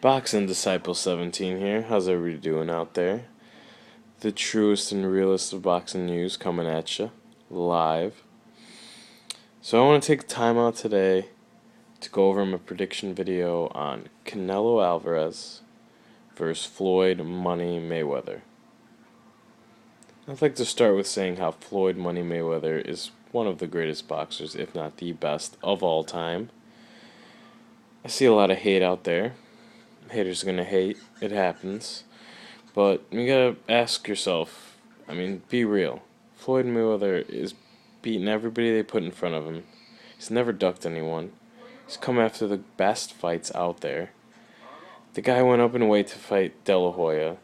Boxing Disciple 17 here. How's everybody doing out there? The truest and realest of boxing news coming at you live. So I want to take time out today to go over my prediction video on Canelo Alvarez versus Floyd Money Mayweather. I'd like to start with saying how Floyd Money Mayweather is one of the greatest boxers, if not the best of all time. I see a lot of hate out there. Haters are gonna hate. It happens. But you gotta ask yourself, be real. Floyd Mayweather is beating everybody they put in front of him. He's never ducked anyone. He's come after the best fights out there. The guy went up in weight to fight De La Hoya.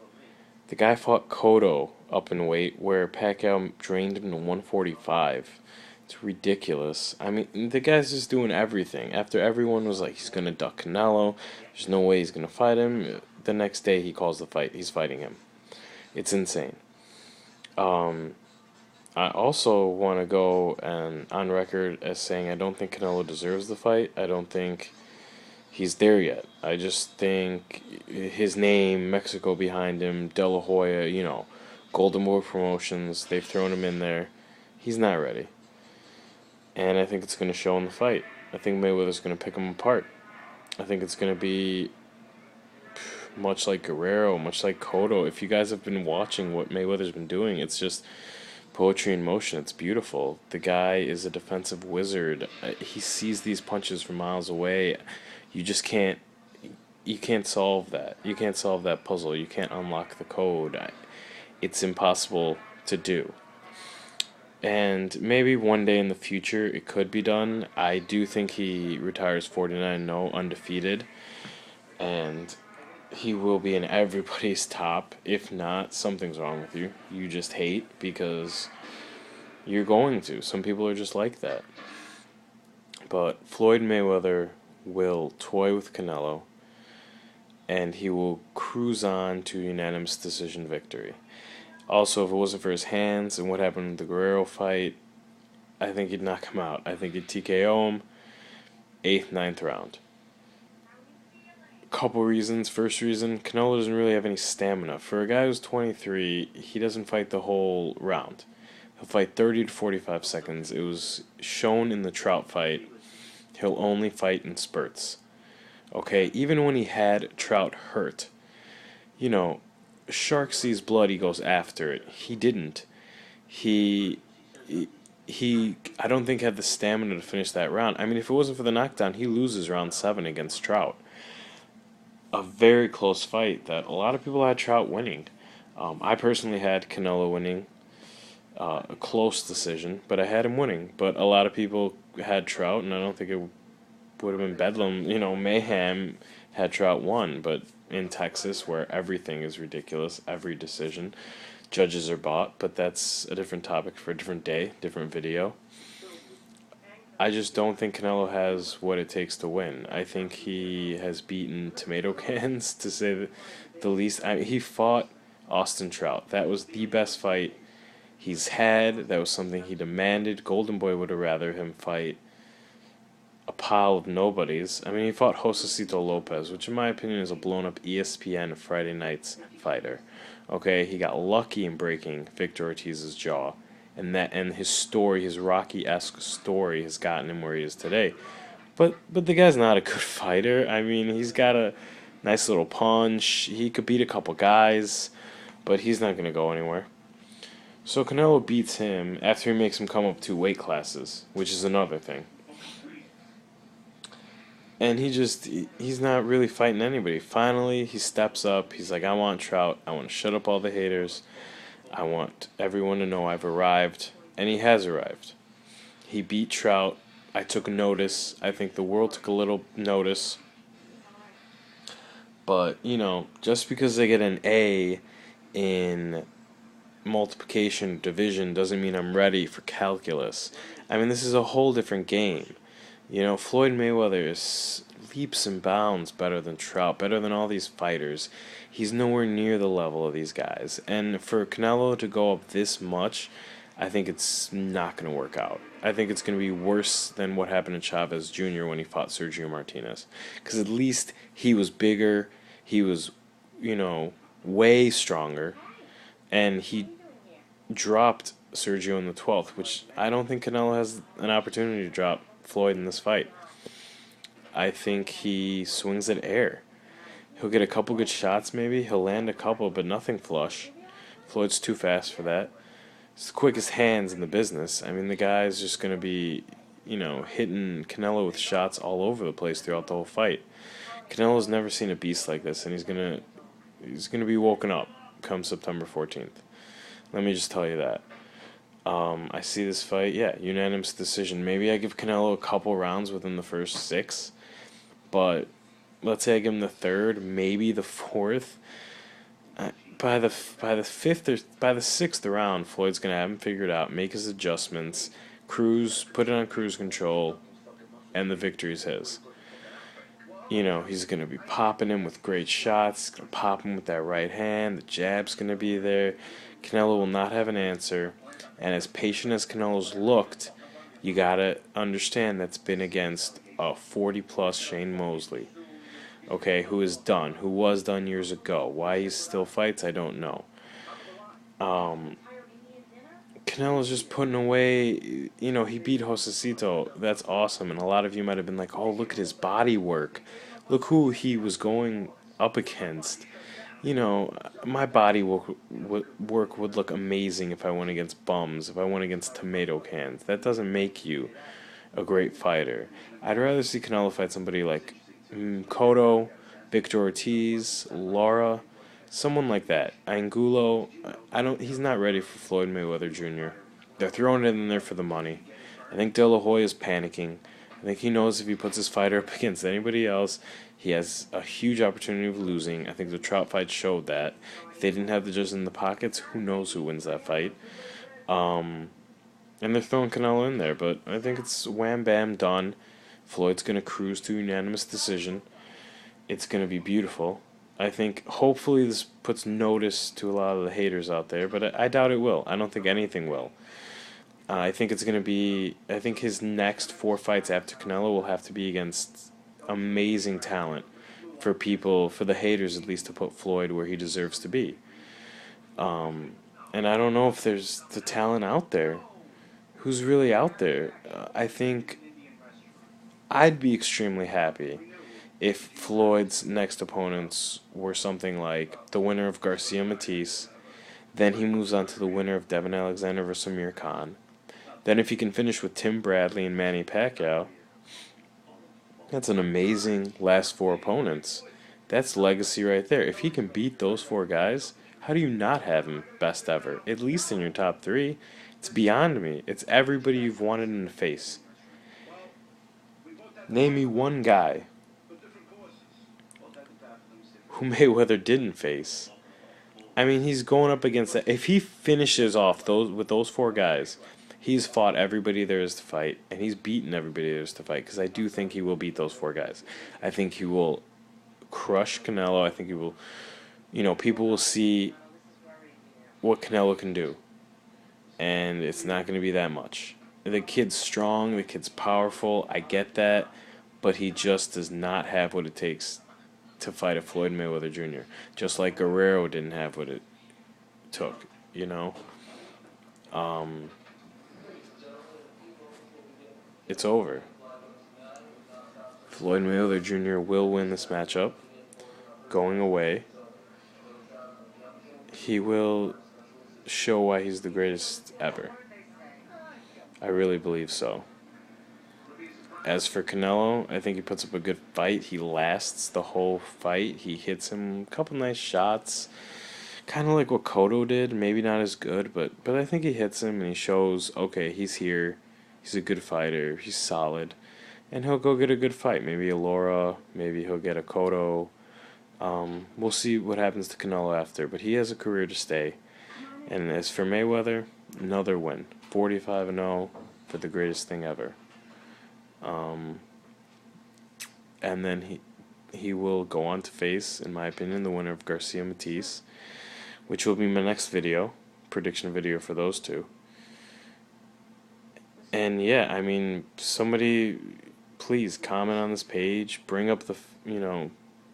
The guy fought Cotto up in weight where Pacquiao drained him to 145. It's ridiculous. The guy's just doing everything. After everyone was like, he's gonna duck Canelo, there's no way he's gonna fight him, the next day he calls the fight. He's fighting him. It's insane. I also want to go on record as saying I don't think Canelo deserves the fight. I don't think he's there yet. I just think his name, Mexico behind him, De La Hoya, Golden Boy Promotions, they've thrown him in there. He's not ready. And I think it's going to show in the fight. I think Mayweather's going to pick him apart. I think it's going to be much like Guerrero, much like Cotto. If you guys have been watching what Mayweather's been doing, it's just poetry in motion. It's beautiful. The guy is a defensive wizard. He sees these punches from miles away. You just can't. You can't solve that. You can't solve that puzzle. You can't unlock the code. It's impossible to do. And maybe one day in the future it could be done. I do think he retires 49-0 undefeated. And he will be in everybody's top. If not, something's wrong with you. You just hate because you're going to. Some people are just like that. But Floyd Mayweather will toy with Canelo, and he will cruise on to unanimous decision victory. Also, if it wasn't for his hands and what happened in the Guerrero fight, I think he'd knock him out. I think he'd TKO him 8th, 9th round. Couple reasons. First reason, Canelo doesn't really have any stamina. For a guy who's 23, he doesn't fight the whole round. He'll fight 30 to 45 seconds. It was shown in the Trout fight. He'll only fight in spurts. Okay, even when he had Trout hurt, shark sees blood, he goes after it. He didn't. He I don't think had the stamina to finish that round. If it wasn't for the knockdown, he loses round 7 against Trout. A very close fight that a lot of people had Trout winning. I personally had Canelo winning. A close decision, but I had him winning. But a lot of people had Trout, and I don't think it would have been bedlam. Mayhem had Trout won, but in Texas, where everything is ridiculous, every decision, judges are bought, but that's a different topic for a different day, different video. I just don't think Canelo has what it takes to win. I think he has beaten tomato cans, to say the least. He fought Austin Trout. That was the best fight he's had. That was something he demanded. Golden Boy would have rather him fight a pile of nobodies. He fought Josecito Lopez, which in my opinion is a blown-up ESPN Friday Nights fighter. Okay, he got lucky in breaking Victor Ortiz's jaw, and his story, his Rocky-esque story, has gotten him where he is today. But the guy's not a good fighter. He's got a nice little punch. He could beat a couple guys, but he's not going to go anywhere. So Canelo beats him after he makes him come up 2 weight classes, which is another thing. And he's not really fighting anybody. Finally, he steps up. He's like, I want Trout. I want to shut up all the haters. I want everyone to know I've arrived. And he has arrived. He beat Trout. I took notice. I think the world took a little notice. But, just because they get an A in multiplication division doesn't mean I'm ready for calculus. This is a whole different game. Floyd Mayweather is leaps and bounds better than Trout, better than all these fighters. He's nowhere near the level of these guys. And for Canelo to go up this much, I think it's not going to work out. I think it's going to be worse than what happened to Chavez Jr. when he fought Sergio Martinez. Because at least he was bigger, He was, you know, way stronger, and he dropped Sergio in the 12th, which I don't think Canelo has an opportunity to drop Floyd in this fight. I think he swings at air. He'll get a couple good shots, maybe. He'll land a couple, but nothing flush. Floyd's too fast for that. It's the quickest hands in the business. I mean, the guy's just going to be, hitting Canelo with shots all over the place throughout the whole fight. Canelo's never seen a beast like this, and he's gonna be woken up come September 14th. Let me just tell you that. I see this fight, yeah, unanimous decision. Maybe I give Canelo a couple rounds within the first 6, but let's say I give him the third, maybe the fourth. By the fifth or by the sixth round, Floyd's gonna have him figured out, make his adjustments, put it on cruise control, and the victory's his. He's going to be popping him with great shots. He's going to pop him with that right hand. The jab's going to be there. Canelo will not have an answer. And as patient as Canelo's looked, you got to understand that's been against a 40-plus Shane Mosley, okay, who was done years ago. Why he still fights, I don't know. Canelo's just putting away, he beat Josecito. That's awesome. And a lot of you might have been like, oh, look at his body work. Look who he was going up against. My body work would look amazing if I went against bums, if I went against tomato cans. That doesn't make you a great fighter. I'd rather see Canelo fight somebody like Cotto, Victor Ortiz, Lara, someone like that. Angulo, he's not ready for Floyd Mayweather Jr. They're throwing it in there for the money. I think De La Hoya is panicking. I think he knows if he puts his fighter up against anybody else, he has a huge opportunity of losing. I think the Trout fight showed that. If they didn't have the judges in the pockets, who knows who wins that fight. And they're throwing Canelo in there, but I think it's wham bam done. Floyd's going to cruise to unanimous decision. It's going to be beautiful. I think hopefully this puts notice to a lot of the haters out there, but I doubt it will. I don't think anything will. I think it's going to be, I think his next 4 fights after Canelo will have to be against amazing talent for the haters at least, to put Floyd where he deserves to be. And I don't know if there's the talent out there. Who's really out there? I think I'd be extremely happy if Floyd's next opponents were something like the winner of Garcia Matisse, then he moves on to the winner of Devin Alexander versus Amir Khan. Then if he can finish with Tim Bradley and Manny Pacquiao, that's an amazing last 4 opponents. That's legacy right there. If he can beat those 4 guys, how do you not have him best ever? At least in your top 3. It's beyond me. It's everybody you've wanted in the face. Name me one guy who Mayweather didn't face. I mean, he's going up against that. If he finishes off those 4 guys, he's fought everybody there is to fight, and he's beaten everybody there is to fight, because I do think he will beat those 4 guys. I think he will crush Canelo. I think he will, people will see what Canelo can do, and it's not going to be that much. The kid's strong, the kid's powerful, I get that, but he just does not have what it takes to fight a Floyd Mayweather Jr., just like Guerrero didn't have what it took, It's over. Floyd Mayweather Jr. will win this matchup. Going away, he will show why he's the greatest ever. I really believe so. As for Canelo, I think he puts up a good fight. He lasts the whole fight. He hits him a couple nice shots. Kind of like what Cotto did. Maybe not as good, but I think he hits him and he shows, okay, he's here. He's a good fighter. He's solid. And he'll go get a good fight. Maybe a Lara. Maybe he'll get a Cotto. We'll see what happens to Canelo after. But he has a career to stay. And as for Mayweather, another win. 45-0 for the greatest thing ever. And then he will go on to face, in my opinion, the winner of Garcia Matisse, which will be my next video, prediction video for those 2. And yeah, I mean, somebody please comment on this page, bring up the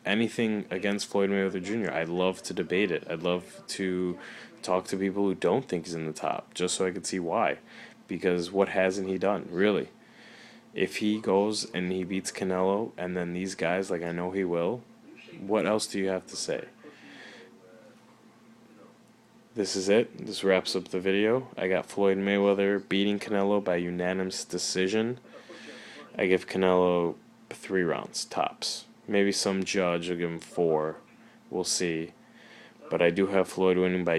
anything against Floyd Mayweather Jr. I'd love to debate it. I'd love to talk to people who don't think he's in the top, just so I could see why. Because what hasn't he done, really? If he goes and he beats Canelo, and then these guys, like I know he will, what else do you have to say? This is it. This wraps up the video. I got Floyd Mayweather beating Canelo by unanimous decision. I give Canelo 3 rounds, tops. Maybe some judge will give him 4. We'll see. But I do have Floyd winning by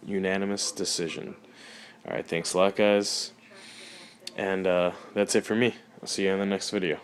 unanimous decision. Alright, thanks a lot, guys. And that's it for me. I'll see you in the next video.